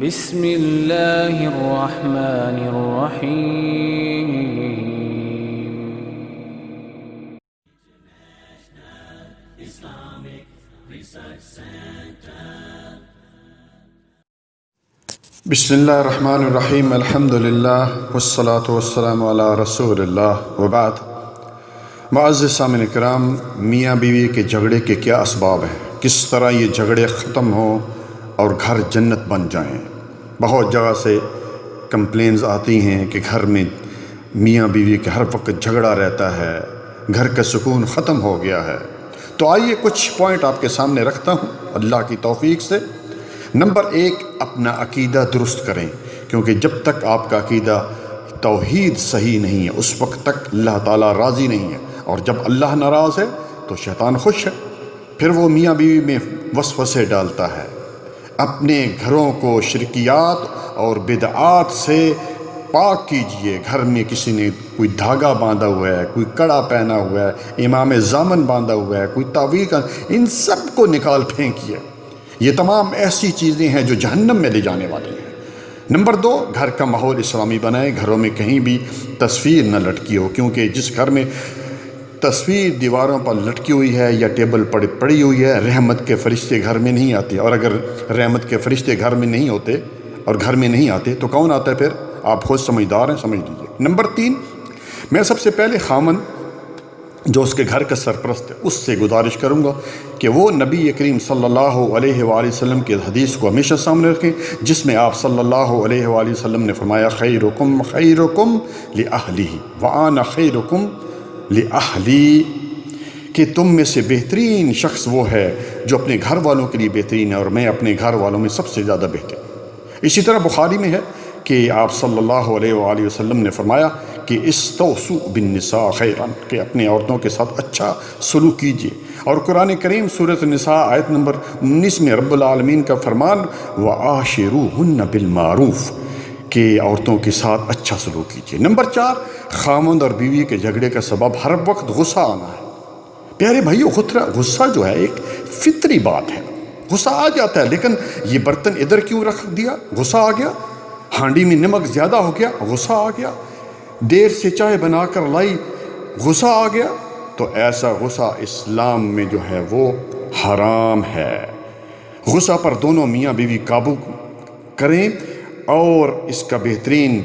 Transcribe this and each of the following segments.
بسم اللہ الرحمن الرحیم بسم اللہ الرحمن الرحیم الحمدللہ والصلاة والسلام علی رسول اللہ وبعد۔ معزز سامعین کرام، میاں بیوی کے جھگڑے کے کیا اسباب ہیں، کس طرح یہ جھگڑے ختم ہوں اور گھر جنت بن جائیں۔ بہت جگہ سے کمپلینز آتی ہیں کہ گھر میں میاں بیوی کے ہر وقت جھگڑا رہتا ہے، گھر کا سکون ختم ہو گیا ہے۔ تو آئیے کچھ پوائنٹ آپ کے سامنے رکھتا ہوں اللہ کی توفیق سے۔ نمبر 1، اپنا عقیدہ درست کریں، کیونکہ جب تک آپ کا عقیدہ توحید صحیح نہیں ہے اس وقت تک اللہ تعالیٰ راضی نہیں ہے، اور جب اللہ ناراض ہے تو شیطان خوش ہے، پھر وہ میاں بیوی میں وسوسے ڈالتا ہے۔ اپنے گھروں کو شرکیات اور بدعات سے پاک کیجئے۔ گھر میں کسی نے کوئی دھاگا باندھا ہوا ہے، کوئی کڑا پہنا ہوا ہے، امام زامن باندھا ہوا ہے، کوئی تعویذ، ان سب کو نکال پھینکیے۔ یہ تمام ایسی چیزیں ہیں جو جہنم میں لے جانے والی ہیں۔ نمبر 2، گھر کا ماحول اسلامی بنائیں۔ گھروں میں کہیں بھی تصویر نہ لٹکی ہو، کیونکہ جس گھر میں تصویر دیواروں پر لٹکی ہوئی ہے یا ٹیبل پر پڑی ہوئی ہے، رحمت کے فرشتے گھر میں نہیں آتے، اور اگر رحمت کے فرشتے گھر میں نہیں ہوتے اور گھر میں نہیں آتے تو کون آتا ہے پھر؟ آپ خود سمجھدار ہیں، سمجھ لیجیے۔ نمبر 3، میں سب سے پہلے خامن جو اس کے گھر کا سرپرست ہے اس سے گزارش کروں گا کہ وہ نبی کریم صلی اللہ علیہ وآلہ وسلم کے حدیث کو ہمیشہ سامنے رکھیں، جس میں آپ صلی اللہ علیہ وآلہ وسلم نے فرمایا خیرکم خیرکم لأہلہ وآنا خیرکم لأہلی، کہ تم میں سے بہترین شخص وہ ہے جو اپنے گھر والوں کے لیے بہترین ہے، اور میں اپنے گھر والوں میں سب سے زیادہ بہتر ہوں۔ اسی طرح بخاری میں ہے کہ آپ صلی اللہ علیہ وآلہ وسلم نے فرمایا کہ استوصوا بالنساء خیرا، کہ اپنے عورتوں کے ساتھ اچھا سلوک کیجیے۔ اور قرآن کریم سورۃ النساء آیت نمبر 19 میں رب العالمین کا فرمان وعاشروہن بالمعروف، کہ عورتوں کے ساتھ اچھا سلوک کیجیے۔ نمبر 4، خامند اور بیوی کے جھگڑے کا سبب ہر وقت غصہ آنا ہے۔ پیارے بھائیو، غصہ جو ہے ایک فطری بات ہے، غصہ آ جاتا ہے، لیکن یہ برتن ادھر کیوں رکھ دیا؟ غصہ آ گیا۔ ہانڈی میں نمک زیادہ ہو گیا، غصہ آ گیا۔ دیر سے چائے بنا کر لائی، غصہ آ گیا۔ تو ایسا غصہ اسلام میں جو ہے وہ حرام ہے۔ غصہ پر دونوں میاں بیوی قابو کریں، اور اس کا بہترین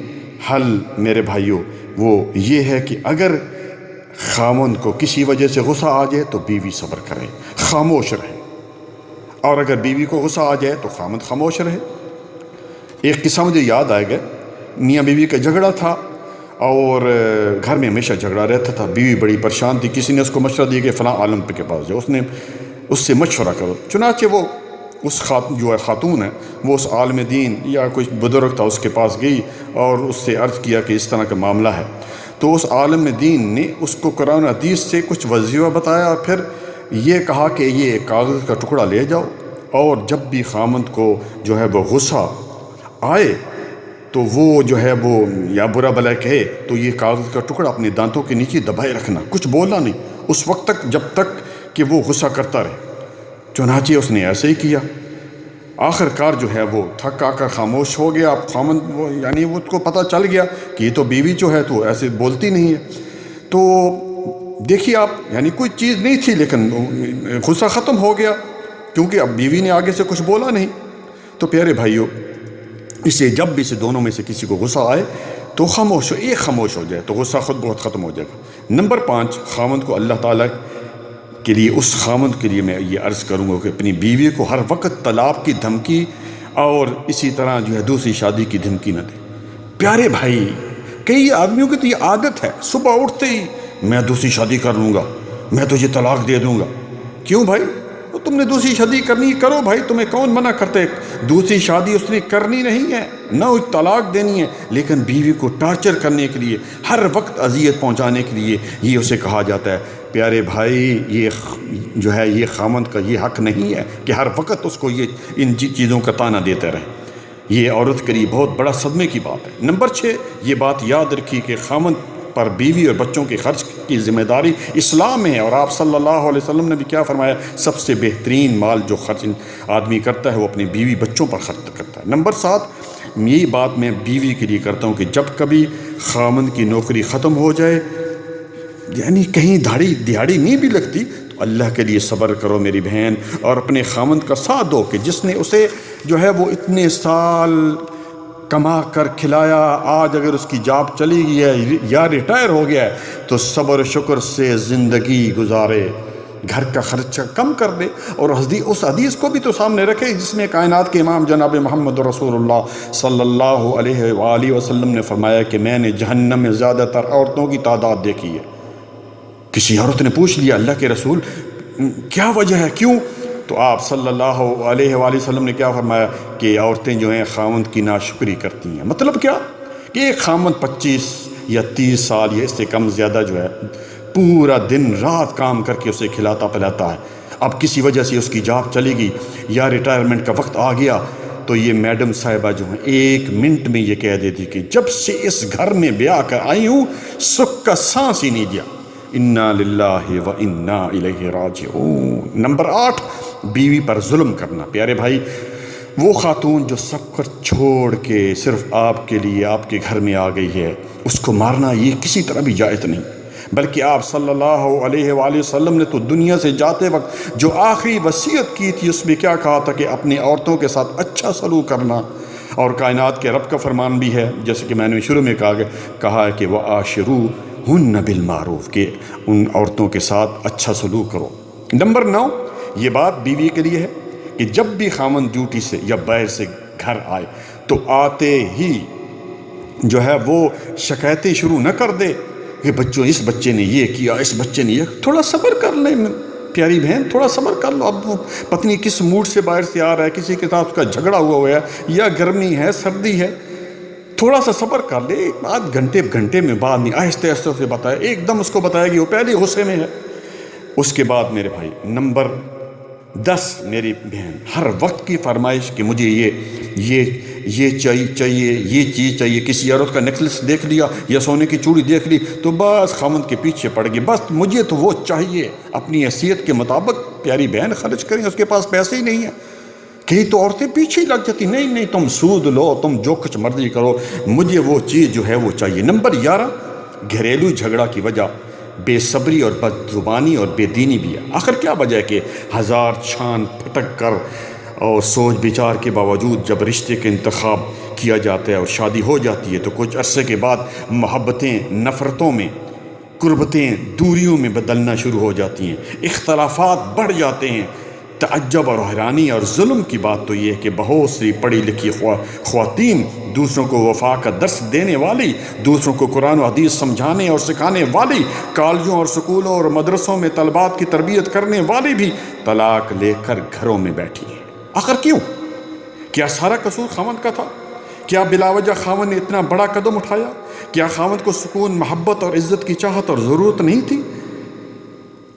حل میرے بھائیو وہ یہ ہے کہ اگر خامند کو کسی وجہ سے غصہ آ جائے تو بیوی صبر کرے، خاموش رہے، اور اگر بیوی کو غصہ آ جائے تو خامند خاموش رہے۔ ایک قصہ مجھے یاد آئے گا، میاں بیوی کا جھگڑا تھا اور گھر میں ہمیشہ جھگڑا رہتا تھا۔ بیوی بڑی پریشان تھی، کسی نے اس کو مشورہ دیا کہ فلاں عالم کے پاس جاؤ، اس سے مشورہ کرو۔ چنانچہ وہ اس خاتون ہے وہ اس عالم دین یا کوئی بزرگ تھا اس کے پاس گئی اور اس سے عرض کیا کہ اس طرح کا معاملہ ہے۔ تو اس عالم دین نے اس کو قرآن حدیث سے کچھ وظیفہ بتایا، اور پھر یہ کہا کہ یہ کاغذ کا ٹکڑا لے جاؤ، اور جب بھی خامند کو جو ہے وہ غصہ آئے تو وہ جو ہے وہ یا برا بھلا کہے تو یہ کاغذ کا ٹکڑا اپنے دانتوں کے نیچے دبائے رکھنا، کچھ بولنا نہیں اس وقت تک جب تک کہ وہ غصہ کرتا رہے۔ چنانچہ اس نے ایسے ہی کیا، آخر کار جو ہے وہ تھک آ کر خاموش ہو گیا۔ اب خامند یعنی وہ کو پتہ چل گیا کہ یہ تو بیوی جو ہے تو ایسے بولتی نہیں ہے۔ تو دیکھیے آپ، یعنی کوئی چیز نہیں تھی لیکن غصہ ختم ہو گیا، کیونکہ اب بیوی نے آگے سے کچھ بولا نہیں۔ تو پیارے بھائیو، اسے جب بھی سے دونوں میں سے کسی کو غصہ آئے تو ایک خاموش ہو جائے تو غصہ خود بہت ختم ہو جائے گا۔ نمبر 5، خامند کو اللہ تعالیٰ کے لیے، اس خامند کے لیے میں یہ عرض کروں گا کہ اپنی بیوی کو ہر وقت طلاق کی دھمکی اور اسی طرح جو ہے دوسری شادی کی دھمکی نہ دے۔ پیارے بھائی، کئی آدمیوں کی تو یہ عادت ہے، صبح اٹھتے ہی میں دوسری شادی کر لوں گا، میں تجھے طلاق دے دوں گا۔ کیوں بھائی؟ تم نے دوسری شادی کرنی کرو بھائی، تمہیں کون منع کرتے؟ دوسری شادی اس نے کرنی نہیں ہے، نہ طلاق دینی ہے، لیکن بیوی کو ٹارچر کرنے کے لیے، ہر وقت اذیت پہنچانے کے لیے یہ اسے کہا جاتا ہے۔ پیارے بھائی، یہ جو ہے یہ خامند کا یہ حق نہیں ہے کہ ہر وقت اس کو یہ ان چیزوں کا تانا دیتے رہے۔ یہ عورت کے لیے بہت بڑا صدمے کی بات ہے۔ نمبر 6، یہ بات یاد رکھی کہ خامند پر بیوی اور بچوں کے خرچ کی ذمہ داری اسلام میں ہے۔ اور آپ صلی اللہ علیہ وسلم نے بھی کیا فرمایا؟ سب سے بہترین مال جو خرچ آدمی کرتا ہے وہ اپنی بیوی بچوں پر خرچ کرتا ہے۔ نمبر 7، یہی بات میں بیوی کے لیے کرتا ہوں کہ جب کبھی خامند کی نوکری ختم ہو جائے، یعنی کہیں دہاڑی نہیں بھی لگتی، تو اللہ کے لیے صبر کرو میری بہن، اور اپنے خامند کا ساتھ دو کہ جس نے اسے جو ہے وہ اتنے سال کما کر کھلایا، آج اگر اس کی جاب چلی گئی ہے یا ریٹائر ہو گیا ہے تو صبر و شکر سے زندگی گزارے، گھر کا خرچہ کم کر دے۔ اور اس حدیث کو بھی تو سامنے رکھے جس میں کائنات کے امام جناب محمد رسول اللہ صلی اللہ علیہ وآلہ وسلم نے فرمایا کہ میں نے جہنم میں زیادہ تر عورتوں کی تعداد دیکھی ہے۔ کسی عورت نے پوچھ لیا اللہ کے رسول کیا وجہ ہے، کیوں؟ تو آپ صلی اللہ علیہ وآلہ وسلم نے کیا فرمایا کہ عورتیں جو ہیں خامند کی ناشکری کرتی ہیں۔ مطلب کیا کہ ایک خامند 25 یا 30 سال یا اس سے کم زیادہ جو ہے پورا دن رات کام کر کے اسے کھلاتا پلاتا ہے، اب کسی وجہ سے اس کی جاب چلی گئی یا ریٹائرمنٹ کا وقت آ گیا تو یہ میڈم صاحبہ جو ہیں 1 منٹ میں یہ کہہ دیتی کہ جب سے اس گھر میں بیاہ کر آئی ہوں سکھ کا سانس ہی نہیں دیا، انا للہ و انا الیہ راجعون۔ نمبر 8، بیوی پر ظلم کرنا۔ پیارے بھائی، وہ خاتون جو سب کچھ چھوڑ کے صرف آپ کے لیے آپ کے گھر میں آ گئی ہے، اس کو مارنا یہ کسی طرح بھی جائز نہیں، بلکہ آپ صلی اللہ علیہ وآلہ وسلم نے تو دنیا سے جاتے وقت جو آخری وصیت کی تھی اس میں کیا کہا تھا کہ اپنی عورتوں کے ساتھ اچھا سلوک کرنا، اور کائنات کے رب کا فرمان بھی ہے جیسے کہ میں نے شروع میں کہا ہے کہ وَعَاشِرُوهُنَّ بِالْمَعْرُوفِ، کہ ان عورتوں کے ساتھ اچھا سلوک کرو۔ نمبر 9، یہ بات بیوی کے لیے ہے کہ جب بھی خامند ڈیوٹی سے یا باہر سے گھر آئے تو آتے ہی جو ہے وہ شکایتیں شروع نہ کر دے کہ بچوں اس بچے نے یہ کیا، اس بچے نے یہ۔ تھوڑا صبر کر لیں پیاری بہن، تھوڑا صبر کر لو۔ اب وہ پتنی کس موڈ سے باہر سے آ رہا ہے، کسی کے ساتھ اس کا جھگڑا ہوا ہے یا گرمی ہے سردی ہے، تھوڑا سا صبر کر لے، آدھ گھنٹے میں بعد نہیں، آہستہ آہستہ سے بتایا، ایک دم اس کو بتایا کہ وہ پہلے غصے میں ہے۔ اس کے بعد میرے بھائی نمبر 10، میری بہن ہر وقت کی فرمائش کہ مجھے یہ چاہیے، یہ چیز چاہیے۔ کسی عورت کا نیکلس دیکھ لیا یا سونے کی چوڑی دیکھ لی تو بس خامند کے پیچھے پڑ گئی، بس مجھے تو وہ چاہیے۔ اپنی حیثیت کے مطابق پیاری بہن خرچ کریں، اس کے پاس پیسے ہی نہیں ہیں۔ کہیں تو عورتیں پیچھے لگ جاتی، نہیں تم سود لو، تم جو کچھ مرضی کرو، مجھے وہ چیز جو ہے وہ چاہیے۔ نمبر 11، گھریلو جھگڑا کی وجہ بے صبری اور بد زبانی اور بے دینی بھی ہے۔ آخر کیا وجہ ہے کہ ہزار چھان پھٹک کر اور سوچ بچار کے باوجود جب رشتے کا انتخاب کیا جاتا ہے اور شادی ہو جاتی ہے تو کچھ عرصے کے بعد محبتیں نفرتوں میں، قربتیں دوریوں میں بدلنا شروع ہو جاتی ہیں، اختلافات بڑھ جاتے ہیں۔ تعجب اور حیرانی اور ظلم کی بات تو یہ ہے کہ بہت سی پڑھی لکھی خواتین، دوسروں کو وفا کا درس دینے والی، دوسروں کو قرآن و حدیث سمجھانے اور سکھانے والی، کالجوں اور سکولوں اور مدرسوں میں طلبات کی تربیت کرنے والی بھی طلاق لے کر گھروں میں بیٹھی ہیں۔ آخر کیوں؟ کیا سارا قصور خاوند کا تھا؟ کیا بلا وجہ خاوند نے اتنا بڑا قدم اٹھایا؟ کیا خاوند کو سکون، محبت اور عزت کی چاہت اور ضرورت نہیں تھی؟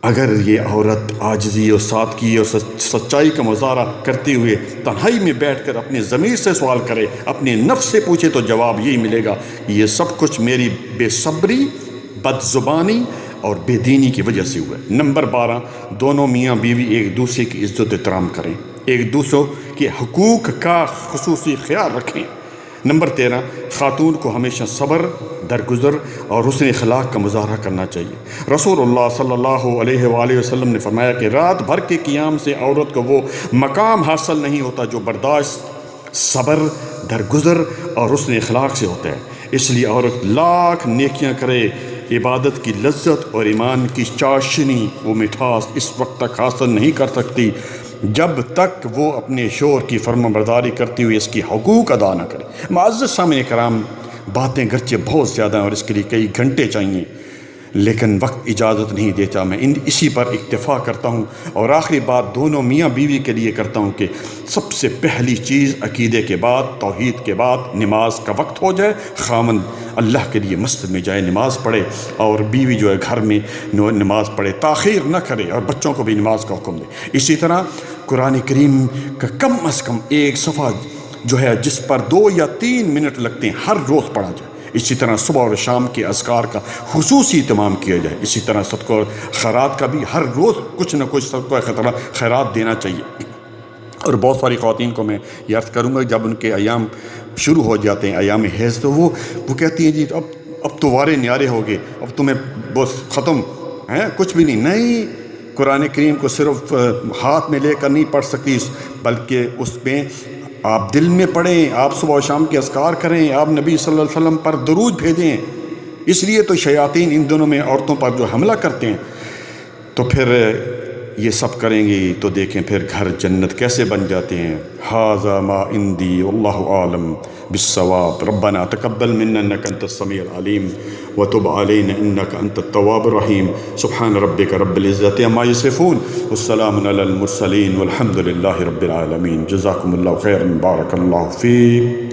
اگر یہ عورت عاجزی اور سادگی اور سچائی کا مظاہرہ کرتے ہوئے تنہائی میں بیٹھ کر اپنے ضمیر سے سوال کرے، اپنے نفس سے پوچھے تو جواب یہی ملے گا، یہ سب کچھ میری بے صبری، بد زبانی اور بے دینی کی وجہ سے ہوا ہے۔ نمبر 12، دونوں میاں بیوی ایک دوسرے کی عزت احترام کریں، ایک دوسرے کے حقوق کا خصوصی خیال رکھیں۔ نمبر 13، خاتون کو ہمیشہ صبر، درگزر اور حسن اخلاق کا مظاہرہ کرنا چاہیے۔ رسول اللہ صلی اللہ علیہ وآلہ وسلم نے فرمایا کہ رات بھر کے قیام سے عورت کو وہ مقام حاصل نہیں ہوتا جو برداشت، صبر، درگزر اور حسن اخلاق سے ہوتا ہے۔ اس لیے عورت لاکھ نیکیاں کرے، عبادت کی لذت اور ایمان کی چاشنی، وہ مٹھاس اس وقت تک حاصل نہیں کر سکتی جب تک وہ اپنے شوہر کی فرمانبرداری کرتے ہوئے اس کی حقوق ادا نہ کرے۔ معزز سامعین کرام، باتیں گرچہ بہت زیادہ ہیں اور اس کے لیے کئی گھنٹے چاہیے، لیکن وقت اجازت نہیں دیتا۔ میں اسی پر اکتفا کرتا ہوں اور آخری بات دونوں میاں بیوی کے لیے کرتا ہوں کہ سب سے پہلی چیز عقیدے کے بعد، توحید کے بعد نماز کا وقت ہو جائے، خامند اللہ کے لیے مسجد میں جائے نماز پڑھے اور بیوی جو ہے گھر میں نماز پڑھے، تاخیر نہ کرے اور بچوں کو بھی نماز کا حکم دے۔ اسی طرح قرآن کریم کا کم از کم ایک صفحہ جو ہے جس پر 2 یا 3 منٹ لگتے ہیں ہر روز پڑھا جائے۔ اسی طرح صبح اور شام کے اذکار کا خصوصی اہتمام کیا جائے. اسی طرح صدقہ اور خیرات کا بھی ہر روز کچھ نہ کچھ صدقہ خیرات دینا چاہیے. اور بہت ساری خواتین کو میں یہ عرض کروں گا جب ان کے ایام شروع ہو جاتے ہیں ایام حیض تو وہ کہتی ہیں جی اب تو وارے نیارے ہو گئے, اب تمہیں بس ختم ہیں کچھ بھی نہیں. قرآن کریم کو صرف ہاتھ میں لے کر نہیں پڑھ سکتی بلکہ اس میں آپ دل میں پڑھیں, آپ صبح و شام کے اذکار کریں, آپ نبی صلی اللہ علیہ وسلم پر درود بھیجیں. اس لیے تو شیاطین ان دنوں میں عورتوں پر جو حملہ کرتے ہیں تو پھر یہ سب کریں گی تو دیکھیں پھر گھر جنت کیسے بن جاتے ہیں. ھذا ما عندی واللہ عالم بالصواب. ربنا تقبل منا انک انت السمیع العلیم وتب علینا انک انت التواب الرحیم. سبحان ربک رب العزۃ عما یصفون والسلام علی المرسلین والحمد للہ رب العالمین. جزاکم اللہ خیرا بارک اللہ فیک.